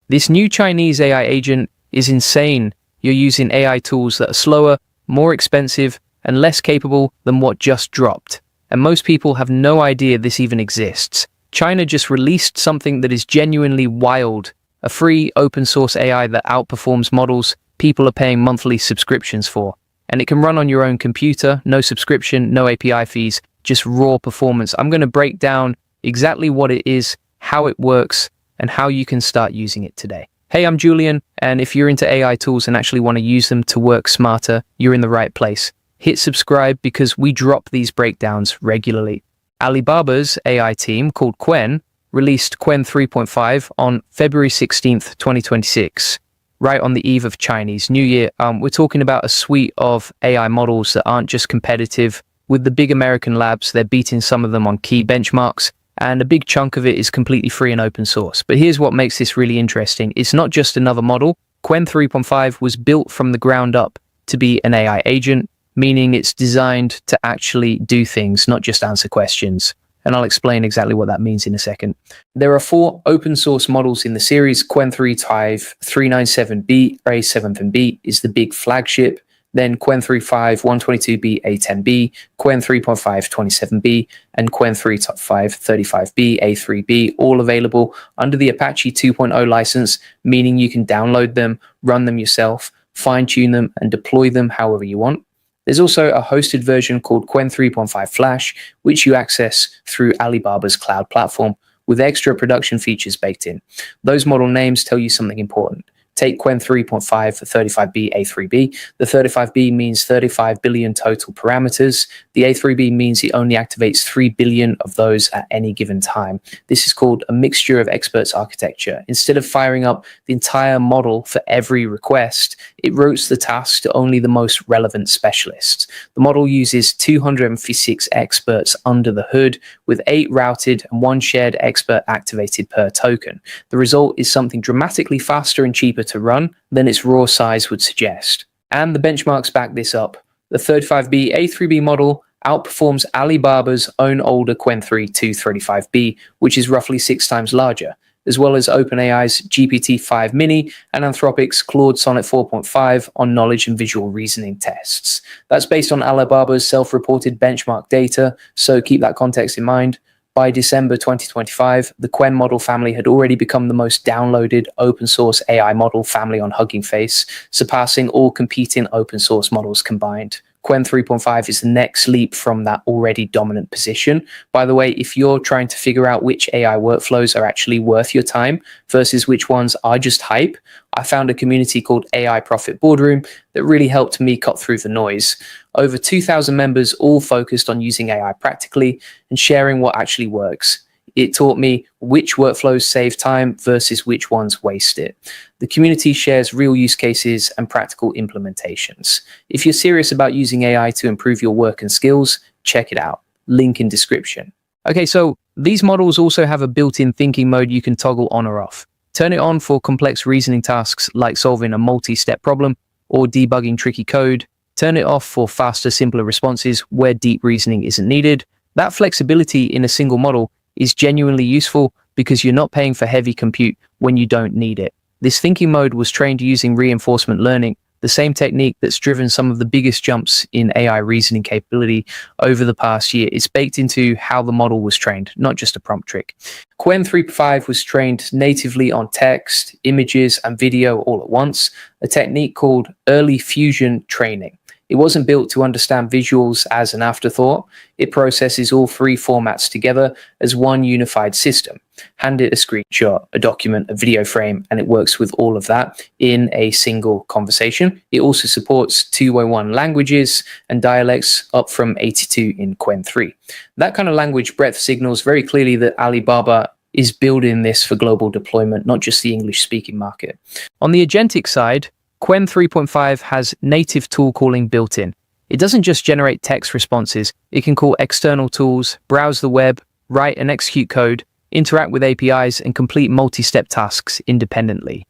This new Chinese AI agent is insane. You're using AI tools that are slower, more expensive, and less capable than what just dropped. And most people have no idea this even exists. China just released something that is genuinely wild. A free, open-source AI that outperforms models people are paying monthly subscriptions for. And it can run on your own computer, no subscription, no API fees, just raw performance. I'm going to break down exactly what it is, how it works, and how you can start using it today. Hey, I'm Julian, and if you're into AI tools and actually want to use them to work smarter, you're in the right place. Hit subscribe because we drop these breakdowns regularly. Alibaba's AI team, called Quinn, released Quinn 3.5 on February 16th, 2026, right on the eve of Chinese New Year. We're talking about a suite of AI models that aren't just competitive with the big American labs. They're beating some of them on key benchmarks, and a big chunk of it is completely free and open source. But here's what makes this really interesting. It's not just another model. Quinn 3.5 was built from the ground up to be an AI agent, meaning it's designed to actually do things, not just answer questions. And I'll explain exactly what that means in a second. There are 4 open source models in the series. Quinn 3.5 397B A7B is the big flagship. Then Quinn 3.5 122B A10B, Quinn 3.5 27B, and Quinn 3.5 35B A3B, all available under the Apache 2.0 license, meaning you can download them, run them yourself, fine-tune them, and deploy them however you want. There's also a hosted version called Quinn 3.5 Flash, which you access through Alibaba's cloud platform with extra production features baked in. Those model names tell you something important. Take Quinn 3.5 for 35B A3B. The 35B means 35 billion total parameters. The A3B means it only activates 3 billion of those at any given time. This is called a mixture of experts architecture. Instead of firing up the entire model for every request, it routes the tasks to only the most relevant specialists. The model uses 256 experts under the hood, with 8 routed and 1 shared expert activated per token. The result is something dramatically faster and cheaper to run than its raw size would suggest. And the benchmarks back this up. The 35B A3B model outperforms Alibaba's own older Quinn 3.2 which is roughly 6 times larger, as well as OpenAI's GPT-5 Mini and Anthropic's Claude Sonnet 4.5 on knowledge and visual reasoning tests. That's based on Alibaba's self-reported benchmark data, so keep that context in mind. By December 2025, the Quinn model family had already become the most downloaded open source AI model family on Hugging Face, surpassing all competing open source models combined. Quinn 3.5 is the next leap from that already dominant position. By the way, if you're trying to figure out which AI workflows are actually worth your time versus which ones are just hype, I found a community called AI Profit Boardroom that really helped me cut through the noise. Over 2,000 members all focused on using AI practically and sharing what actually works. It taught me which workflows save time versus which ones waste it. The community shares real use cases and practical implementations. If you're serious about using AI to improve your work and skills, check it out. Link in description. Okay, so these models also have a built-in thinking mode you can toggle on or off. Turn it on for complex reasoning tasks like solving a multi-step problem or debugging tricky code. Turn it off for faster, simpler responses where deep reasoning isn't needed. That flexibility in a single model is genuinely useful because you're not paying for heavy compute when you don't need it. This thinking mode was trained using reinforcement learning, the same technique that's driven some of the biggest jumps in AI reasoning capability over the past year. It's baked into how the model was trained, not just a prompt trick. Quinn 3.5 was trained natively on text, images, and video all at once, a technique called early fusion training. It wasn't built to understand visuals as an afterthought. It processes all 3 formats together as one unified system. Hand it a screenshot, a document, a video frame, and it works with all of that in a single conversation. It also supports 201 languages and dialects, up from 82 in Quinn 3. That kind of language breadth signals very clearly that Alibaba is building this for global deployment, not just the English-speaking market. On the agentic side, Quinn 3.5 has native tool calling built in. It doesn't just generate text responses, it can call external tools, browse the web, write and execute code, interact with APIs, and complete multi-step tasks independently.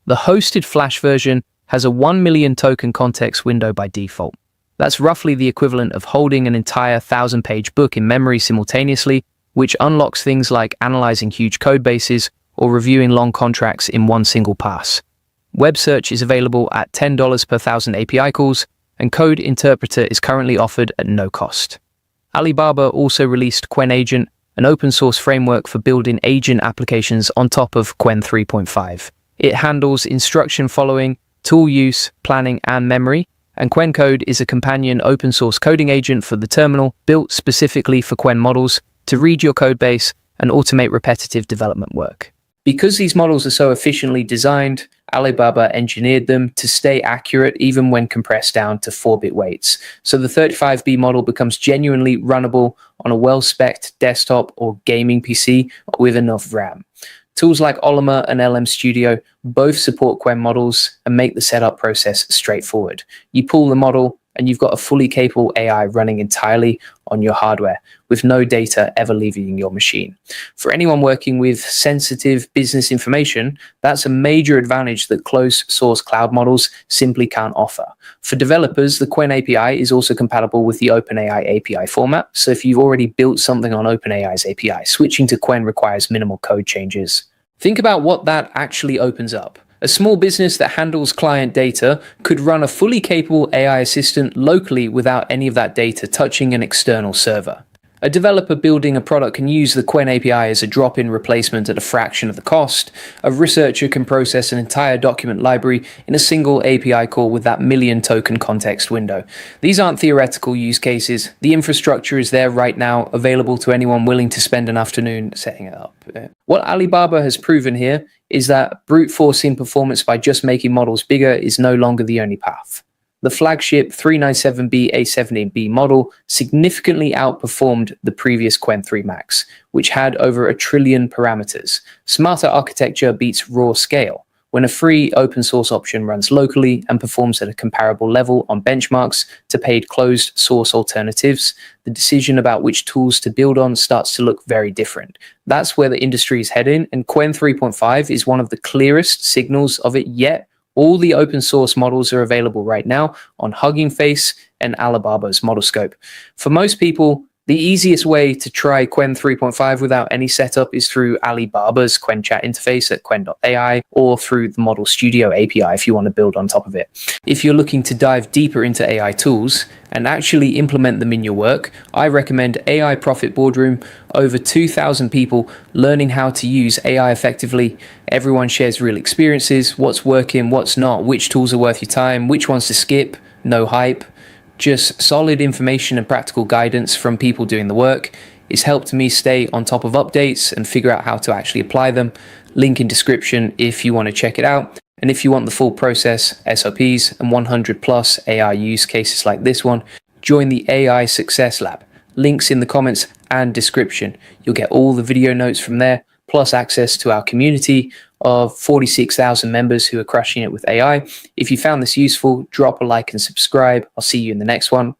The hosted Flash version has a 1 million token context window by default. That's roughly the equivalent of holding an entire 1,000-page book in memory simultaneously, which unlocks things like analyzing huge code bases or reviewing long contracts in one single pass. Web search is available at $10 per 1,000 API calls, and Code Interpreter is currently offered at no cost. Alibaba also released Qwen Agent, an open-source framework for building agent applications on top of Qwen 3.5. It handles instruction following, tool use, planning, and memory, and Qwen Code is a companion open-source coding agent for the terminal built specifically for Qwen models to read your codebase and automate repetitive development work. Because these models are so efficiently designed, Alibaba engineered them to stay accurate even when compressed down to 4-bit weights. So the 35B model becomes genuinely runnable on a well-spec'd desktop or gaming PC with enough RAM. Tools like Ollama and LM Studio both support Qwen models and make the setup process straightforward. You pull the model and you've got a fully capable AI running entirely on your hardware, with no data ever leaving your machine. For anyone working with sensitive business information, that's a major advantage that closed source cloud models simply can't offer. For developers, the Qwen API is also compatible with the OpenAI API format, so if you've already built something on OpenAI's API, switching to Qwen requires minimal code changes. Think about what that actually opens up. A small business that handles client data could run a fully capable AI assistant locally without any of that data touching an external server. A developer building a product can use the Qwen API as a drop-in replacement at a fraction of the cost. A researcher can process an entire document library in a single API call with that million-token context window. These aren't theoretical use cases. The infrastructure is there right now, available to anyone willing to spend an afternoon setting it up. What Alibaba has proven here is that brute forcing performance by just making models bigger is no longer the only path. The flagship 397B A17B model significantly outperformed the previous Qwen 3 Max, which had over 1 trillion parameters. Smarter architecture beats raw scale. When a free open source option runs locally and performs at a comparable level on benchmarks to paid closed source alternatives, the decision about which tools to build on starts to look very different. That's where the industry is heading, and Qwen 3.5 is one of the clearest signals of it yet. All the open source models are available right now on Hugging Face and Alibaba's ModelScope. For most people, the easiest way to try Qwen 3.5 without any setup is through Alibaba's Qwen chat interface at qwen.ai or through the Model Studio API if you want to build on top of it. If you're looking to dive deeper into AI tools and actually implement them in your work, I recommend AI Profit Boardroom. Over 2,000 people learning how to use AI effectively. Everyone shares real experiences, what's working, what's not, which tools are worth your time, which ones to skip, no hype. Just solid information and practical guidance from people doing the work. It's helped me stay on top of updates and figure out how to actually apply them. Link in description if you want to check it out. And if you want the full process, SOPs, and 100 plus AI use cases like this one, join the AI Success Lab. Links in the comments and description. You'll get all the video notes from there, plus access to our community of 46,000 members who are crushing it with AI. If you found this useful, drop a like and subscribe. I'll see you in the next one.